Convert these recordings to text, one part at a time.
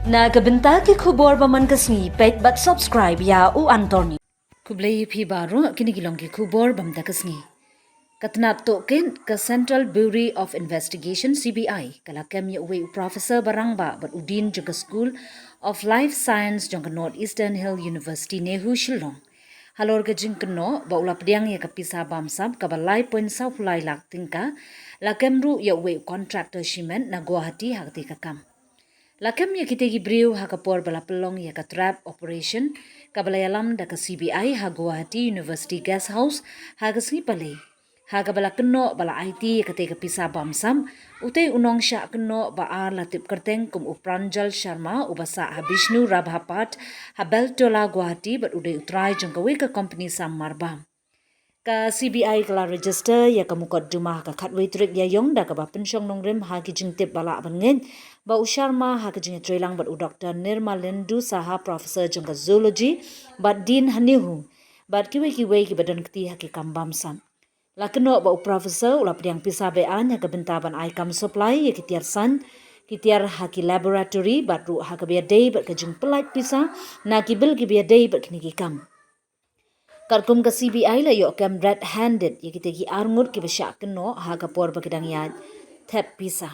Na kabenta ki khubor baman kasni pet but subscribe ya u Anthony. Kublai phi baro kini gilong ki khubor bamda kasni. Katnap token ka Central Bureau of Investigation CBI kala kem ye we professor barangba but udin juga School of Life Science jong Northeastern Hill University NEHU Shillong. Halor ke jingkeno ba ula pediang ye kapisa bamsap ka balai point sau pulai lak tyngka la kemru ye we contractor cement na Guwahati hakti kakam. Lakem ya kita gibriu hakapor bala pelong ya ka trap operation kabalayalam da ka CBI ha Guwahati University Guest House ha ka pale ha ka bala keno bala IT ya ka pisa bamsam utai unong sya keno ba ar latip kerteng kum upranjal Sharma ubasa ha Bishnu Rabhapat ha Beltola Guwahati but udai utrai jong ka we ka company sam marbam ka CBI kala register ya ka mukot dumah ka khatway trip ya yong da ka ba pensyong nongrim ha ki jingtip bala bangen ba usharma ha ka jing trelang ba u Dr. Nirmalendu saha professor jong ka zoology ba din NEHU ba kiwe ki badan kti ha ki kambam sam la keno ba u professor ula pediang pisa be an ya ka bentaban ai kam supply ya ki tiar san kitiar ha ki laboratory ba ru ha ka be day ba ka jing pelait pisa na ki bil ki be day ba kini ki kam Karkum ka CBI la yo kem red-handed ye kita gi arngut ki besyak keno ha ka por bakidang ya tap pisa.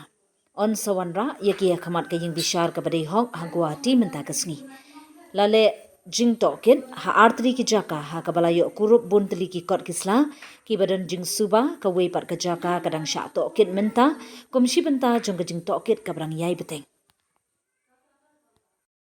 On sawanra ye ki khamat ka ying bishar ka badai hok ha Guwahati menta kasni. Lale jing token ha artri ki jaka ha ka bala yo kurup buntli ki kot kisla ki badan jing suba ka wei pat ka jaka kadang syak token menta kumshi benta jong ka jing token ka brang yai beteng.